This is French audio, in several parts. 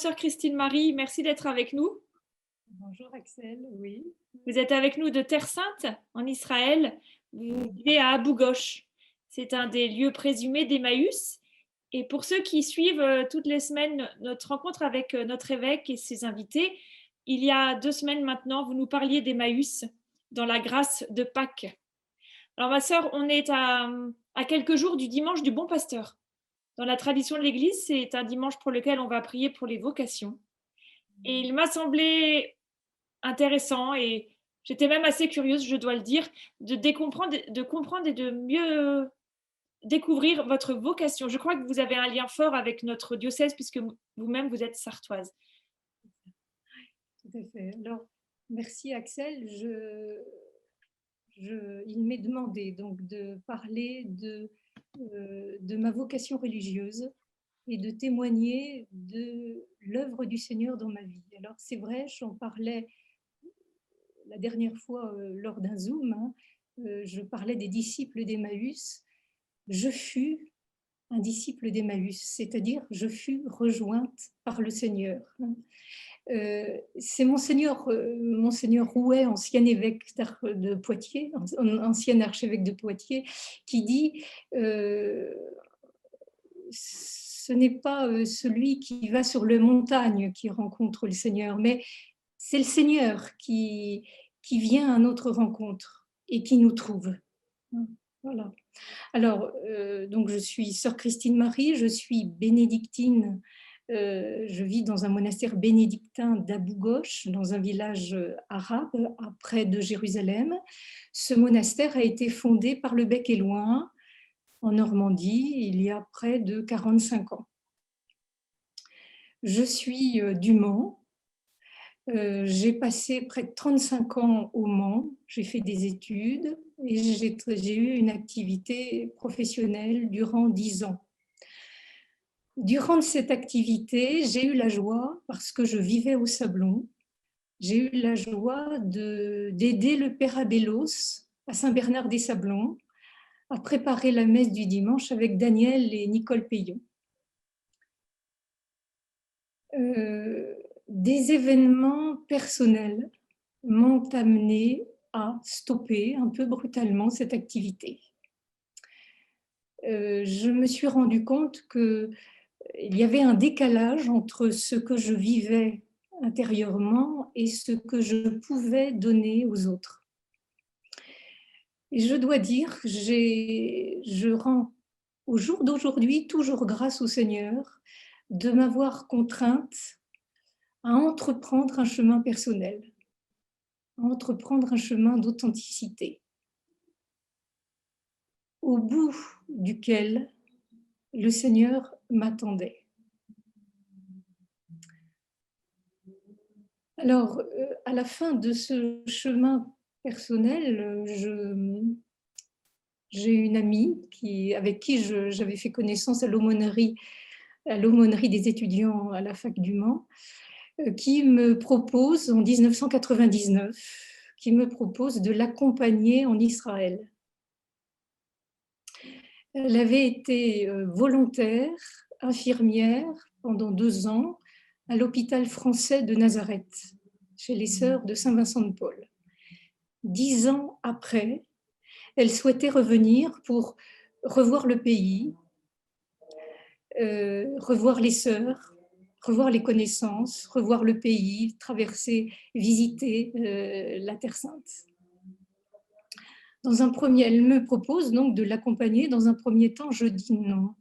sœur Christine Marie, merci d'être avec nous. Bonjour Axel, oui. Vous êtes avec nous de Terre Sainte, en Israël. Vous vivez à Abu Ghosh. C'est un des lieux présumés d'Emmaüs. Et pour ceux qui suivent toutes les semaines notre rencontre avec notre évêque et ses invités, il y a 2 semaines maintenant, vous nous parliez d'Emmaüs dans la grâce de Pâques. Alors ma sœur, on est à quelques jours du dimanche du Bon Pasteur. Dans la tradition de l'Église, c'est un dimanche pour lequel on va prier pour les vocations. Et il m'a semblé intéressant et j'étais même assez curieuse, je dois le dire, de comprendre et de mieux découvrir votre vocation. Je crois que vous avez un lien fort avec notre diocèse puisque vous-même vous êtes sartoise. Tout à fait. Alors, merci Axel. Il m'est demandé donc de parler de ma vocation religieuse et de témoigner de l'œuvre du Seigneur dans ma vie. Alors, c'est vrai, j'en parlais la dernière fois lors d'un Zoom, je parlais des disciples d'Emmaüs. Je fus un disciple d'Emmaüs, c'est-à-dire je fus rejointe par le Seigneur. C'est Monseigneur Rouet, ancien évêque de Poitiers, ancien archevêque de Poitiers, qui dit ce n'est pas celui qui va sur les montagnes qui rencontre le Seigneur, mais c'est le Seigneur qui vient à notre rencontre et qui nous trouve. Voilà. Alors, donc je suis sœur Christine Marie, je suis bénédictine, je vis dans un monastère bénédictin d'Abu Ghosh, dans un village arabe, près de Jérusalem. Ce monastère a été fondé par le Bec et Loing, en Normandie, il y a près de 45 ans. Je suis du Mans. J'ai passé près de 35 ans au Mans, j'ai fait des études et j'ai eu une activité professionnelle durant 10 ans. Durant cette activité, j'ai eu la joie, parce que je vivais au Sablon, j'ai eu la joie d'aider le Père Abélos à Saint-Bernard-des-Sablons à préparer la messe du dimanche avec Daniel et Nicole Payon. Des événements personnels m'ont amené à stopper un peu brutalement cette activité. Je me suis rendu compte qu'il y avait un décalage entre ce que je vivais intérieurement et ce que je pouvais donner aux autres. Et je dois dire, je rends au jour d'aujourd'hui toujours grâce au Seigneur de m'avoir contrainte à entreprendre un chemin personnel, à entreprendre un chemin d'authenticité, au bout duquel le Seigneur m'attendait. Alors, à la fin de ce chemin personnel, j'ai une amie avec qui j'avais fait connaissance à l'aumônerie des étudiants à la fac du Mans, qui me propose, en 1999, de l'accompagner en Israël. Elle avait été volontaire, infirmière pendant 2 ans à l'hôpital français de Nazareth, chez les sœurs de Saint-Vincent-de-Paul. 10 ans après, elle souhaitait revenir pour revoir le pays, revoir les sœurs, revoir les connaissances, revoir le pays, traverser, visiter la Terre Sainte. Elle me propose donc de l'accompagner. Dans un premier temps, je dis non.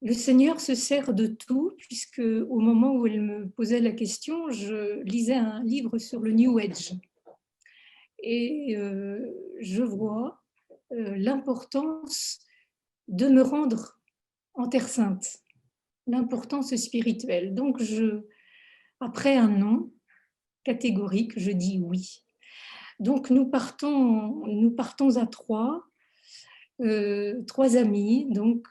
Le Seigneur se sert de tout, puisque au moment où elle me posait la question, je lisais un livre sur le New Age. Et je vois l'importance de me rendre en Terre Sainte, l'importance spirituelle. Donc, après un non catégorique, je dis oui. Donc, nous partons à 3 amis, donc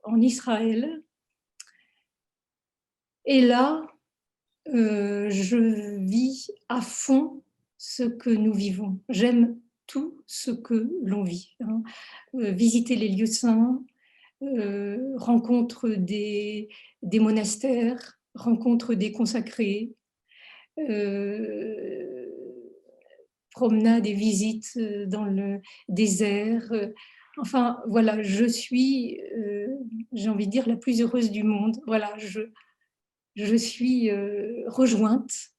en Israël. Et là, je vis à fond ce que nous vivons. J'aime tout ce que l'on vit. Visiter les lieux saints, rencontre des monastères, rencontre des consacrés, promenades et visites dans le désert. Enfin, voilà, je suis, j'ai envie de dire, la plus heureuse du monde. Voilà, je suis rejointe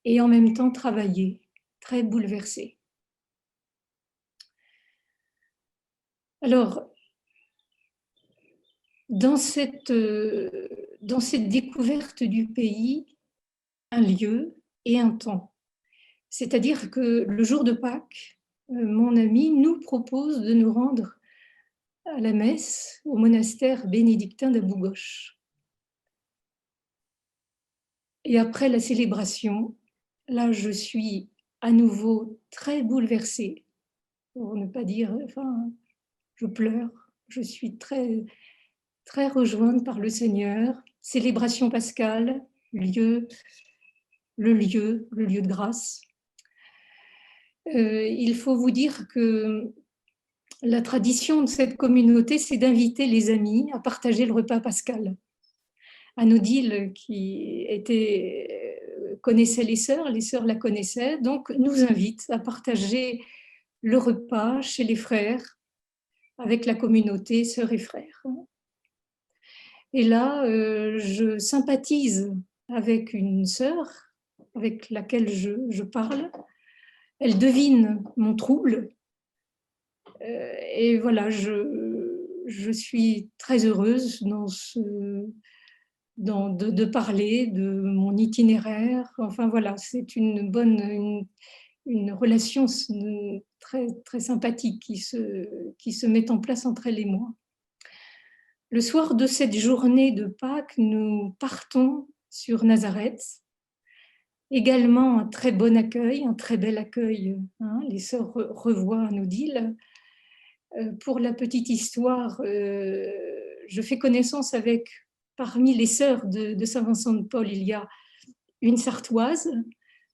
et en même temps travaillée, très bouleversée. Alors, dans cette découverte du pays, un lieu et un temps. C'est-à-dire que le jour de Pâques, mon ami nous propose de nous rendre à la messe au monastère bénédictin d'Abou-Gosh. Et après la célébration, là, je suis à nouveau très bouleversée, pour ne pas dire, enfin, je pleure, je suis très, très rejointe par le Seigneur. Célébration pascale, le lieu de grâce. Il faut vous dire que la tradition de cette communauté, c'est d'inviter les amis à partager le repas pascal. Anodile, qui connaissait les sœurs la connaissaient, donc nous invite à partager le repas chez les frères, avec la communauté sœurs et frères. Et là, je sympathise avec une sœur avec laquelle je parle. Elle devine mon trouble. Et voilà, je suis très heureuse de parler de mon itinéraire. Enfin voilà, c'est une relation très, très sympathique qui se met en place entre elle et moi. Le soir de cette journée de Pâques, nous partons sur Nazareth. Également un très bon accueil, un très bel accueil. Hein, les sœurs revoient Odile. Pour la petite histoire, je fais connaissance avec, parmi les sœurs de Saint-Vincent de Paul, il y a une Sartoise,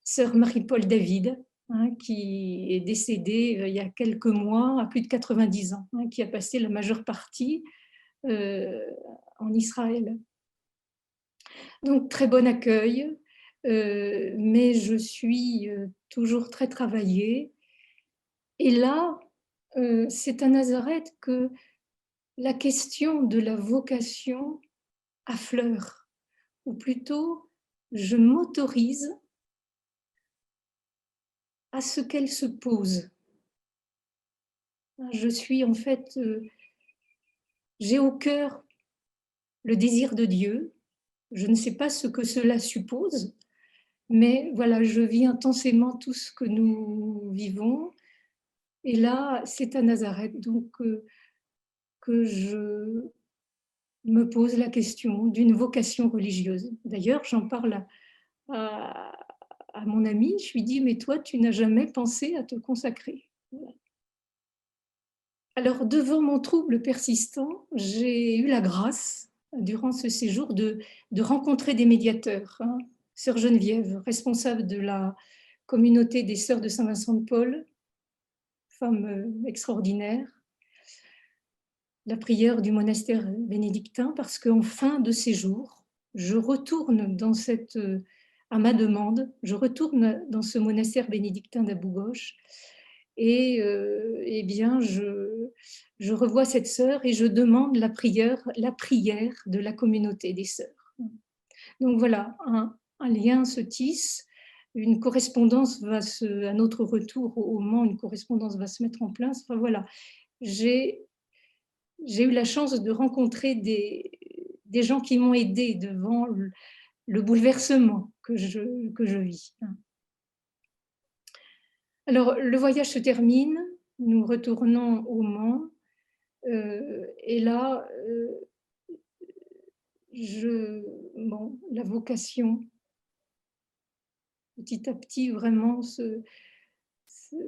sœur Marie-Paul David, hein, qui est décédée il y a quelques mois, à plus de 90 ans, hein, qui a passé la majeure partie en Israël. Donc, très bon accueil, mais je suis toujours très travaillée. Et là, c'est à Nazareth que la question de la vocation affleure, ou plutôt, je m'autorise à ce qu'elle se pose. Je suis en fait, j'ai au cœur le désir de Dieu. Je ne sais pas ce que cela suppose, mais voilà, je vis intensément tout ce que nous vivons. Et là, c'est à Nazareth, donc que je me pose la question d'une vocation religieuse. D'ailleurs, j'en parle à mon ami, je lui dis, mais toi, tu n'as jamais pensé à te consacrer. Alors, devant mon trouble persistant, j'ai eu la grâce, durant ce séjour, de rencontrer des médiateurs. Hein. Sœur Geneviève, responsable de la communauté des Sœurs de Saint-Vincent de Paul, femme extraordinaire, la prière du monastère bénédictin, parce qu'en fin de séjour, je retourne à ma demande, je retourne dans ce monastère bénédictin d'Abou-Gosh et eh bien, je revois cette sœur et je demande la prière de la communauté des sœurs. Donc voilà, un lien se tisse, une correspondance à notre retour au Mans, une correspondance va se mettre en place. Enfin voilà, j'ai eu la chance de rencontrer des gens qui m'ont aidée devant le bouleversement que je vis. Alors, le voyage se termine, nous retournons au Mans, et là, la vocation, petit à petit, vraiment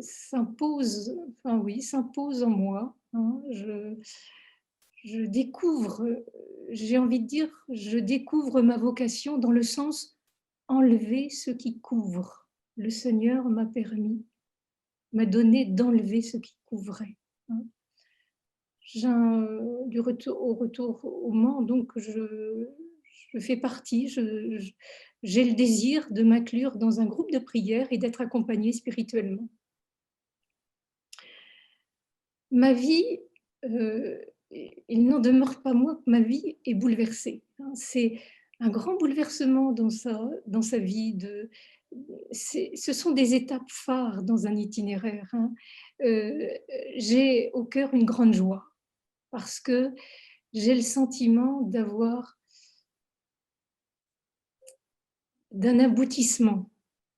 s'impose, enfin oui, s'impose en moi. Hein, je découvre, j'ai envie de dire, je découvre ma vocation dans le sens enlever ce qui couvre. Le Seigneur m'a donné d'enlever ce qui couvrait. au retour au Mans, donc je fais partie, j'ai le désir de m'inclure dans un groupe de prière et d'être accompagnée spirituellement. Ma vie, il n'en demeure pas moins que ma vie est bouleversée. C'est un grand bouleversement dans sa vie. Ce sont des étapes phares dans un itinéraire. J'ai au cœur une grande joie parce que j'ai le sentiment d'un aboutissement,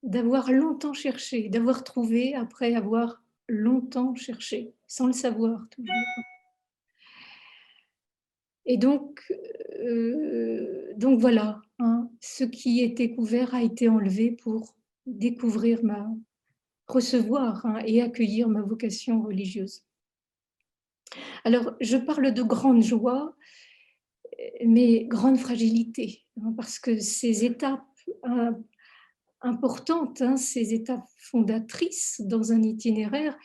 d'avoir longtemps cherché, d'avoir trouvé après avoir longtemps cherché, sans le savoir toujours. Et donc voilà, hein, ce qui était couvert a été enlevé pour recevoir, hein, et accueillir ma vocation religieuse. Alors, je parle de grande joie, mais grande fragilité, hein, parce que ces étapes importantes, hein, ces étapes fondatrices dans un itinéraire,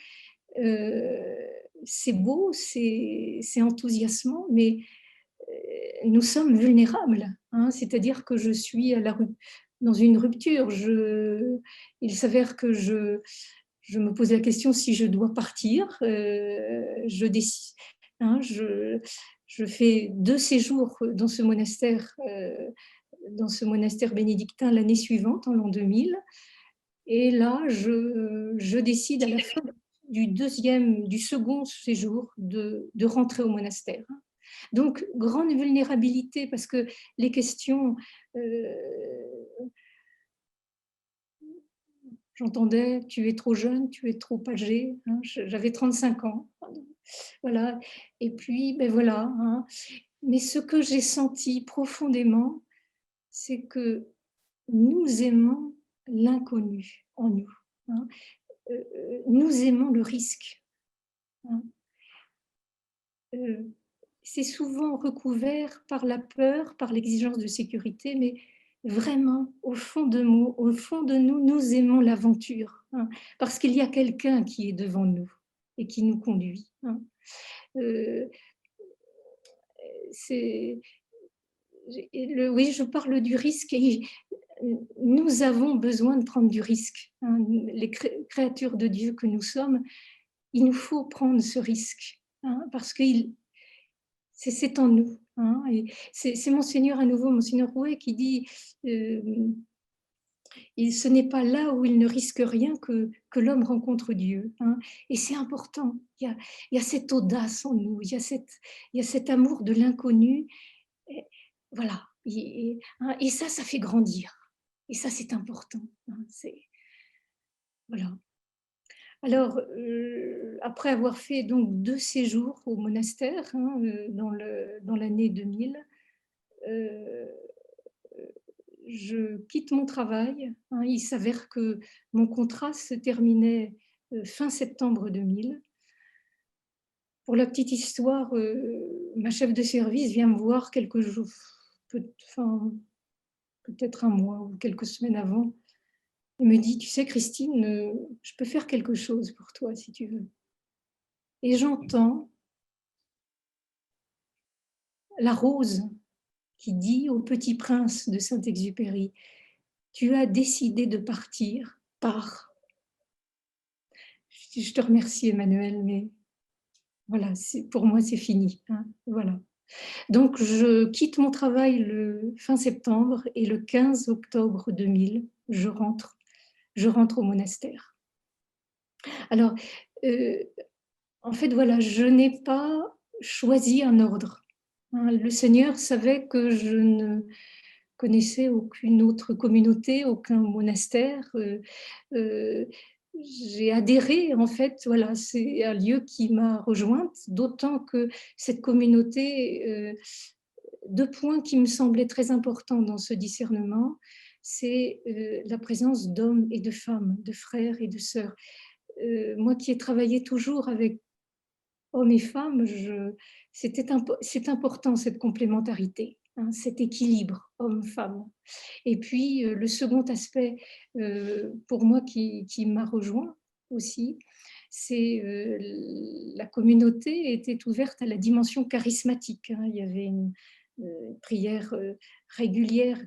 c'est beau, c'est enthousiasmant, mais nous sommes vulnérables, hein, c'est-à-dire que je suis dans une rupture. Il s'avère que je me pose la question si je dois partir. Je décide, hein, je fais 2 séjours dans ce monastère bénédictin l'année suivante, en l'an 2000. Et là, je décide à la fin du second séjour de rentrer au monastère. Donc, grande vulnérabilité parce que les questions, j'entendais, tu es trop jeune, tu es trop âgé, hein, j'avais 35 ans. Voilà. Et puis, ben voilà. Hein. Mais ce que j'ai senti profondément, c'est que nous aimons l'inconnu en nous. Hein. Nous aimons le risque. Hein. C'est souvent recouvert par la peur, par l'exigence de sécurité, mais vraiment, au fond de nous, nous aimons l'aventure, hein, parce qu'il y a quelqu'un qui est devant nous et qui nous conduit. Hein. Oui, je parle du risque et nous avons besoin de prendre du risque. Hein. Les créatures de Dieu que nous sommes, il nous faut prendre ce risque, hein, parce que c'est en nous. Hein, et c'est Monseigneur à nouveau, Monseigneur Rouet, qui dit ce n'est pas là où il ne risque rien que l'homme rencontre Dieu. Hein, et c'est important. Il y a cette audace en nous, il y a cet amour de l'inconnu. Voilà. Et ça fait grandir. Et ça, c'est important. Hein, voilà. Alors, après avoir fait donc 2 séjours au monastère, hein, dans l'année 2000, je quitte mon travail. Hein. Il s'avère que mon contrat se terminait fin septembre 2000. Pour la petite histoire, ma chef de service vient me voir quelques jours, peut-être un mois ou quelques semaines avant. Il me dit, tu sais Christine, je peux faire quelque chose pour toi si tu veux. Et j'entends la rose qui dit au petit prince de Saint-Exupéry, tu as décidé de partir, pars. Je te remercie Emmanuel, mais voilà, pour moi c'est fini. Hein, voilà. Donc je quitte mon travail le fin septembre et le 15 octobre 2000, je rentre au monastère. Alors, en fait, voilà, je n'ai pas choisi un ordre. Hein, le Seigneur savait que je ne connaissais aucune autre communauté, aucun monastère. J'ai adhéré, en fait, voilà, c'est un lieu qui m'a rejointe, d'autant que cette communauté, 2 points qui me semblaient très importants dans ce discernement, c'est la présence d'hommes et de femmes, de frères et de sœurs. Moi qui ai travaillé toujours avec hommes et femmes, c'est important cette complémentarité, hein, cet équilibre homme-femme. Et puis le second aspect pour moi qui m'a rejoint aussi, la communauté était ouverte à la dimension charismatique. Il y avait une prière régulière,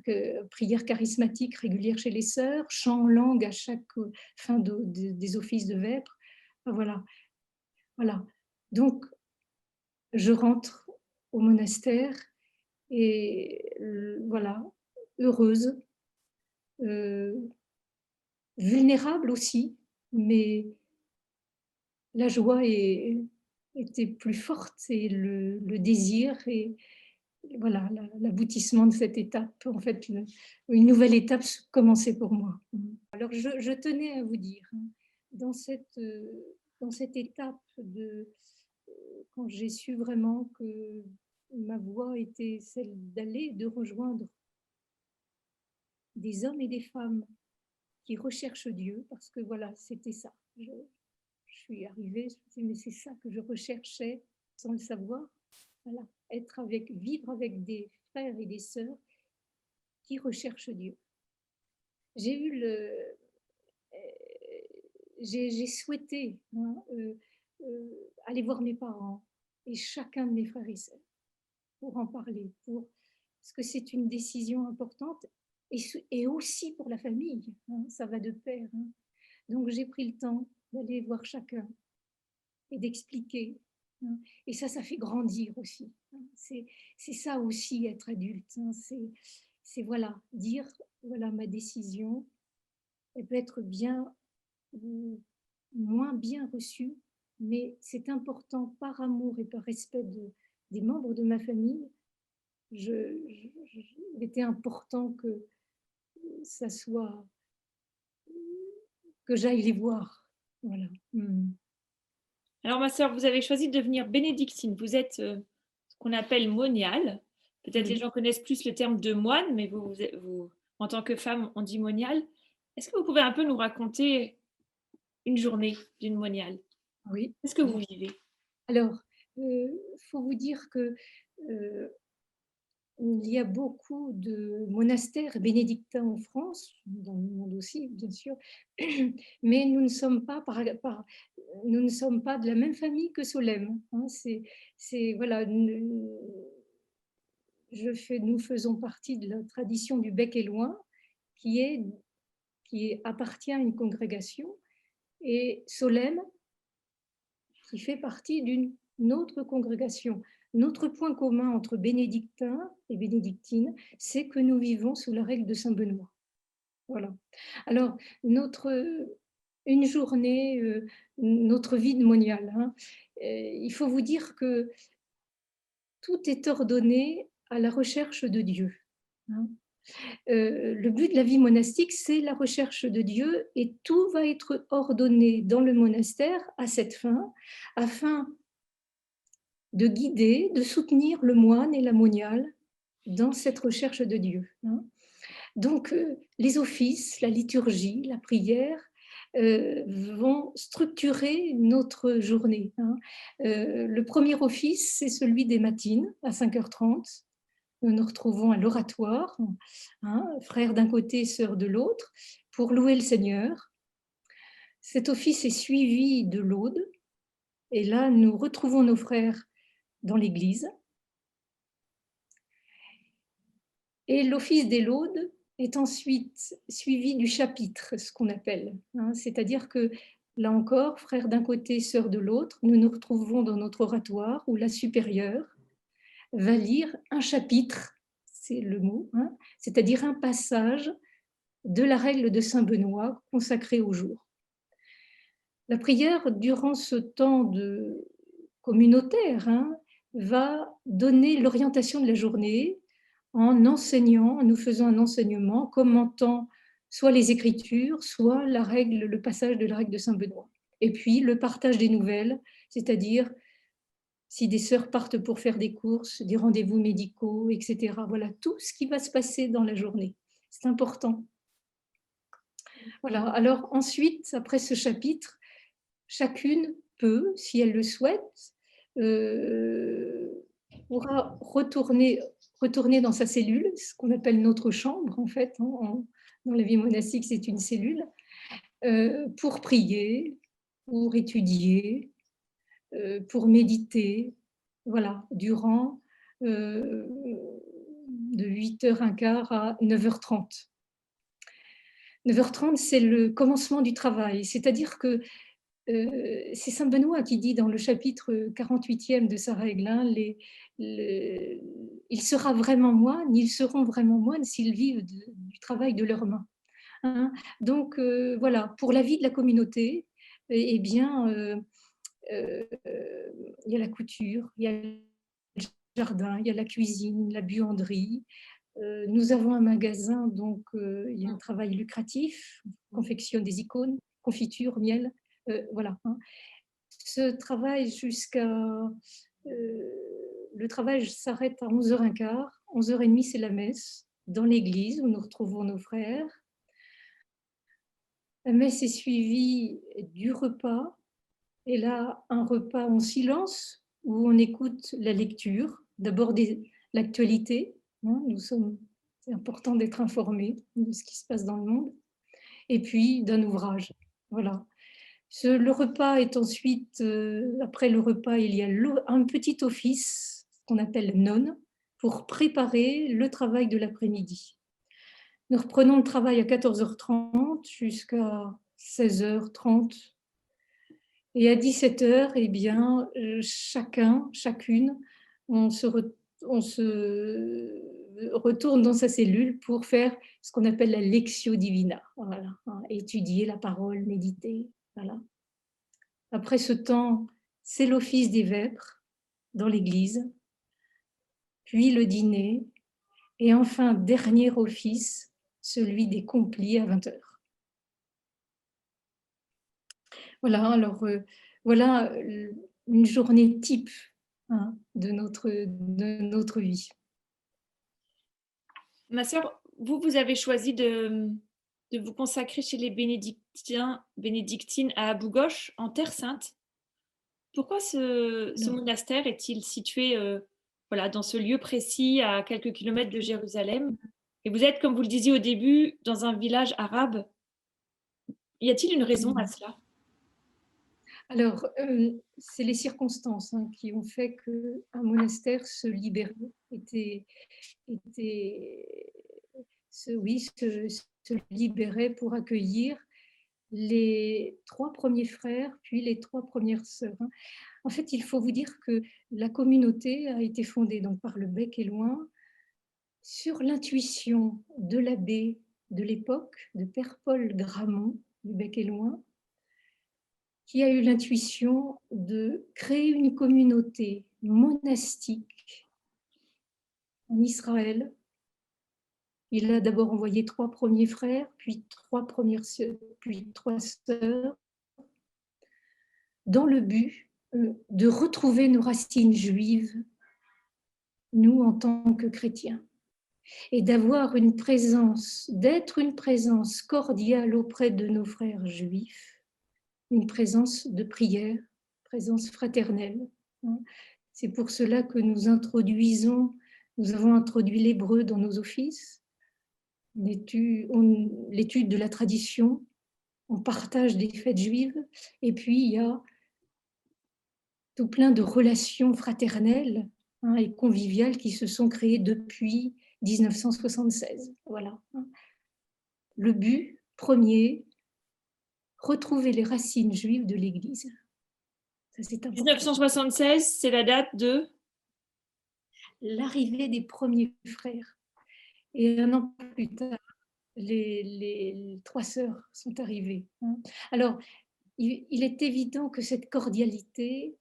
prière charismatique régulière chez les sœurs, chant en langue à chaque fin des offices de vêpres. Voilà. Donc, je rentre au monastère et voilà, heureuse, vulnérable aussi, mais la joie était plus forte et le désir et voilà l'aboutissement de cette étape. En fait, une nouvelle étape commençait pour moi. Alors, je tenais à vous dire, dans cette étape quand j'ai su vraiment que ma voie était celle d'aller, de rejoindre des hommes et des femmes qui recherchent Dieu, parce que voilà, c'était ça. Je suis arrivée, je me suis dit, mais c'est ça que je recherchais sans le savoir. Voilà, vivre avec des frères et des sœurs qui recherchent Dieu. J'ai souhaité aller voir mes parents et chacun de mes frères et sœurs pour en parler, parce que c'est une décision importante et aussi pour la famille, ça va de pair. Donc j'ai pris le temps d'aller voir chacun et d'expliquer. Et ça fait grandir aussi. C'est ça aussi être adulte. C'est voilà, dire voilà ma décision. Elle peut être bien ou moins bien reçue, mais c'est important par amour et par respect des membres de ma famille. Il était important que ça soit que j'aille les voir. Voilà. Alors, ma sœur, vous avez choisi de devenir bénédictine. Vous êtes ce qu'on appelle moniale. Peut-être les gens connaissent plus le terme de moine, mais vous, en tant que femme, on dit moniale. Est-ce que vous pouvez un peu nous raconter une journée d'une moniale? Oui. Qu'est-ce que vous vivez? Alors, faut vous dire que il y a beaucoup de monastères bénédictins en France, dans le monde aussi, bien sûr, mais nous ne sommes pas, nous ne sommes pas de la même famille que Solesmes. Voilà, nous faisons partie de la tradition du bec et loin, qui appartient à une congrégation, et Solesmes, qui fait partie d'une autre congrégation. Notre point commun entre bénédictins et bénédictines, c'est que nous vivons sous la règle de Saint Benoît. Voilà. Alors, une journée, notre vie de moniale, il faut vous dire que tout est ordonné à la recherche de Dieu. Le but de la vie monastique, c'est la recherche de Dieu et tout va être ordonné dans le monastère à cette fin, afin de guider, de soutenir le moine et la moniale dans cette recherche de Dieu. Donc, les offices, la liturgie, la prière vont structurer notre journée. Le premier office, c'est celui des matines à 5h30. Nous nous retrouvons à l'oratoire, frères d'un côté, sœurs de l'autre, pour louer le Seigneur. Cet office est suivi de l'aude, et là, nous retrouvons nos frères dans l'église. Et l'office des laudes est ensuite suivi du chapitre, ce qu'on appelle. C'est-à-dire que, là encore, frères d'un côté, sœurs de l'autre, nous nous retrouvons dans notre oratoire où la supérieure va lire un chapitre, c'est le mot, c'est-à-dire un passage de la règle de Saint Benoît consacrée au jour. La prière, durant ce temps communautaire, va donner l'orientation de la journée en enseignant, en nous faisant un enseignement, commentant soit les Écritures, soit le passage de la règle de Saint Benoît. Et puis le partage des nouvelles, c'est-à-dire si des sœurs partent pour faire des courses, des rendez-vous médicaux, etc. Voilà, tout ce qui va se passer dans la journée. C'est important. Voilà, alors ensuite, après ce chapitre, chacune peut, si elle le souhaite, pourra retourner dans sa cellule, ce qu'on appelle notre chambre, en fait. Dans la vie monastique, c'est une cellule, pour prier, pour étudier, pour méditer, voilà, durant de 8h15 à 9h30. 9h30, c'est le commencement du travail, c'est-à-dire que c'est saint Benoît qui dit dans le chapitre 48e de sa règle, hein, il sera vraiment moine, ils seront vraiment moines s'ils vivent du travail de leurs mains. Hein. Donc voilà, pour la vie de la communauté, eh bien, il y a la couture, il y a le jardin, il y a la cuisine, la buanderie. Nous avons un magasin, donc il y a un travail lucratif, on confectionne des icônes, confiture, miel, voilà. Hein. Ce travail le travail s'arrête à 11h15. 11h30, c'est la messe dans l'église où nous retrouvons nos frères. La messe est suivie du repas, et là, un repas en silence où on écoute la lecture, d'abord l'actualité. Hein, c'est important d'être informé de ce qui se passe dans le monde, et puis d'un ouvrage. Voilà. Le repas est ensuite, après le repas, il y a un petit office qu'on appelle nonne pour préparer le travail de l'après-midi. Nous reprenons le travail à 14h30 jusqu'à 16h30. Et à 17h, eh bien, chacune, on se retourne dans sa cellule pour faire ce qu'on appelle la lectio divina. Voilà, hein, étudier la parole, méditer. Voilà. Après ce temps, c'est l'office des vêpres dans l'église, puis le dîner, et enfin, dernier office, celui des complis à 20h. Voilà, alors voilà une journée type, hein, de notre vie. Ma sœur, vous avez choisi de vous consacrer chez les bénédictines à Abou-Gosh, en Terre Sainte. Pourquoi ce monastère est-il situé voilà, dans ce lieu précis à quelques kilomètres de Jérusalem? Et vous êtes, comme vous le disiez au début, dans un village arabe. Y a-t-il une raison à cela? Alors, c'est les circonstances, hein, qui ont fait qu'un monastère se libérait, se libérait pour accueillir les 3 premiers frères, puis les 3 premières sœurs. Hein. En fait, il faut vous dire que la communauté a été fondée donc par le Bec et Loing sur l'intuition de l'abbé de l'époque, de Père Paul Gramont, du Bec et Loing, qui a eu l'intuition de créer une communauté monastique en Israël. Il a d'abord envoyé 3 premiers frères, puis 3 sœurs, dans le but de retrouver nos racines juives, nous en tant que chrétiens, et d'être une présence cordiale auprès de nos frères juifs, une présence de prière, présence fraternelle. C'est pour cela que nous avons introduit l'hébreu dans nos offices, l'étude de la tradition, on partage des fêtes juives, et puis il y a tout plein de relations fraternelles, hein, et conviviales qui se sont créées depuis 1976. Voilà. Le but premier, retrouver les racines juives de l'Église. Ça, c'est important. 1976, c'est la date de l'arrivée des premiers frères. Et un an plus tard, les 3 sœurs sont arrivées. Hein. Alors, il est évident que cette cordialité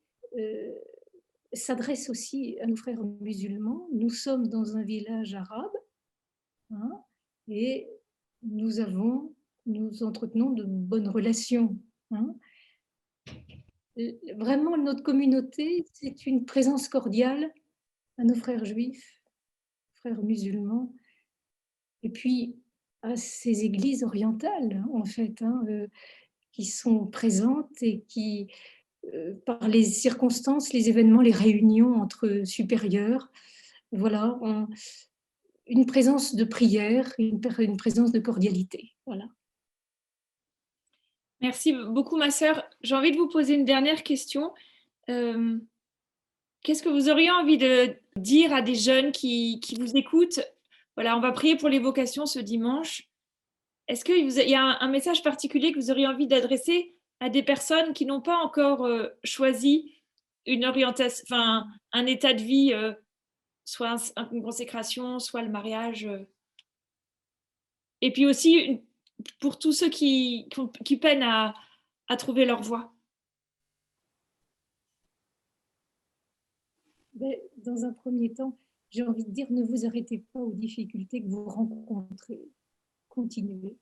s'adresse aussi à nos frères musulmans. Nous sommes dans un village arabe, hein, et nous entretenons de bonnes relations. Hein. Vraiment, notre communauté, c'est une présence cordiale à nos frères juifs, frères musulmans, et puis à ces églises orientales, en fait, hein, qui sont présentes et qui, par les circonstances, les événements, les réunions entre supérieurs, voilà, une présence de prière, une présence de cordialité. Voilà. Merci beaucoup, ma sœur. J'ai envie de vous poser une dernière question. Euh, Qu'est-ce que vous auriez envie de dire à des jeunes qui vous écoutent? Voilà, on va prier pour les vocations ce dimanche. Est-ce qu'il y a un message particulier que vous auriez envie d'adresser à des personnes qui n'ont pas encore choisi une orientation, enfin, un état de vie, soit une consécration, soit le mariage et puis aussi pour tous ceux qui peinent à trouver leur voie. Ben, dans un premier temps, j'ai envie de dire, ne vous arrêtez pas aux difficultés que vous rencontrez. Continuez.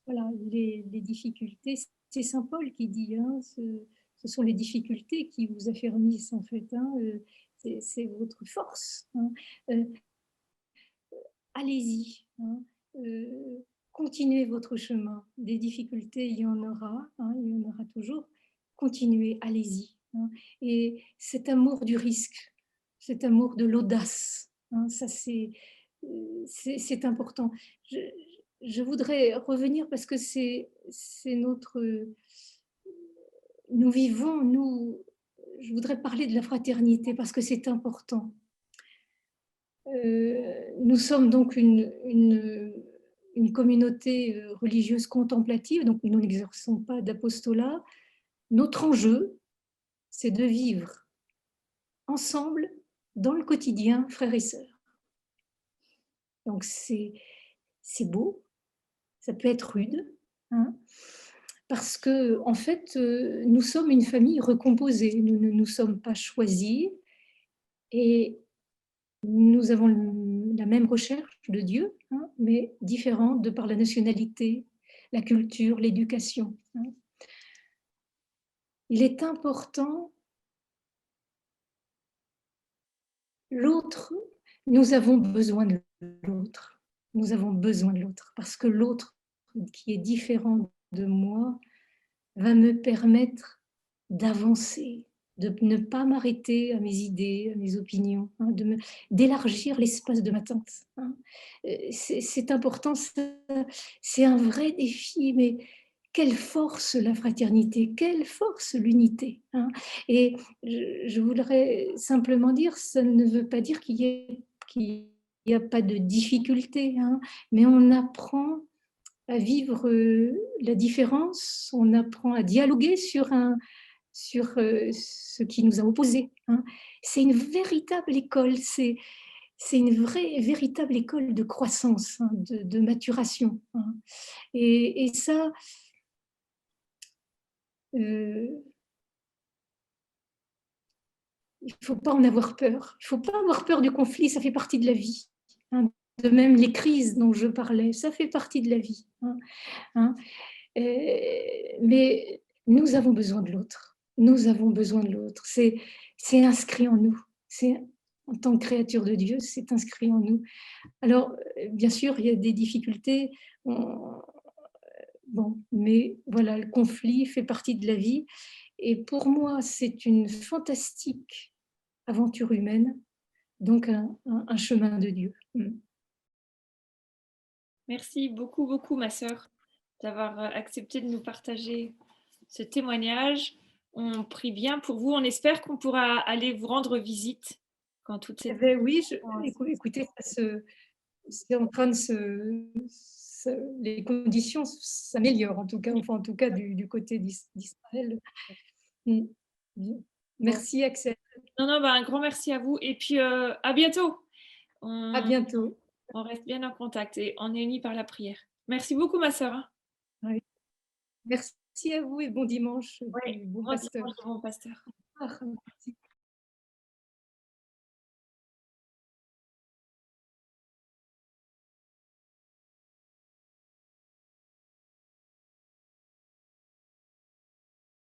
Voilà, les difficultés, c'est Saint Paul qui dit, hein, ce sont les difficultés qui vous affermissent en fait. Hein, c'est votre force. Hein. Euh, Allez-y. Hein, continuez votre chemin. Des difficultés, il y en aura. Hein, il y en aura toujours. Continuez, allez-y. Hein. Et cet amour du risque, cet amour de l'audace, hein, ça c'est important. Je voudrais revenir parce que c'est notre... Nous vivons, je voudrais parler de la fraternité parce que c'est important. Nous sommes donc une communauté religieuse contemplative, donc nous n'exerçons pas d'apostolat. Notre enjeu, c'est de vivre ensemble dans le quotidien, frères et sœurs. Donc c'est beau, ça peut être rude, hein, parce que en fait, nous sommes une famille recomposée. Nous ne nous sommes pas choisis et nous avons la même recherche de Dieu, hein, mais différente de par la nationalité, la culture, l'éducation. Hein. Il est important, l'autre, nous avons besoin de l'autre. Nous avons besoin de l'autre, parce que l'autre qui est différent de moi va me permettre d'avancer, de ne pas m'arrêter à mes idées, à mes opinions, hein, d'élargir l'espace de ma tente. Hein. C'est important, c'est un vrai défi, mais quelle force la fraternité, quelle force l'unité. Hein. Et je voudrais simplement dire, ça ne veut pas dire qu'il y a pas de difficulté, hein, mais on apprend à vivre la différence, on apprend à dialoguer sur ce qui nous a opposés. Hein. C'est une véritable école, c'est une véritable école de croissance, hein, de maturation. Hein. Et ça, il ne faut pas en avoir peur. Il ne faut pas avoir peur du conflit, ça fait partie de la vie. Hein. De même, les crises dont je parlais, ça fait partie de la vie. Hein. Hein. Mais nous avons besoin de l'autre. Nous avons besoin de l'autre. C'est inscrit en nous. En tant que créature de Dieu, c'est inscrit en nous. Alors, bien sûr, il y a des difficultés. Bon, mais voilà, le conflit fait partie de la vie. Et pour moi, c'est une fantastique aventure humaine, donc un chemin de Dieu. Merci beaucoup, beaucoup, ma sœur, d'avoir accepté de nous partager ce témoignage. On prie bien pour vous. On espère qu'on pourra aller vous rendre visite quand toute cette... Oui, écoutez, c'est en train de les conditions s'améliorent, en tout cas, enfin, en tout cas du côté d'Israël. Merci, Axel. Non, non, bah, un grand merci à vous. Et puis, à bientôt. À bientôt. On reste bien en contact et on est unis par la prière. Merci beaucoup, ma sœur. Oui. Merci à vous et bon dimanche. Oui, Bon bon pasteur. dimanche, bon pasteur. Ah, merci.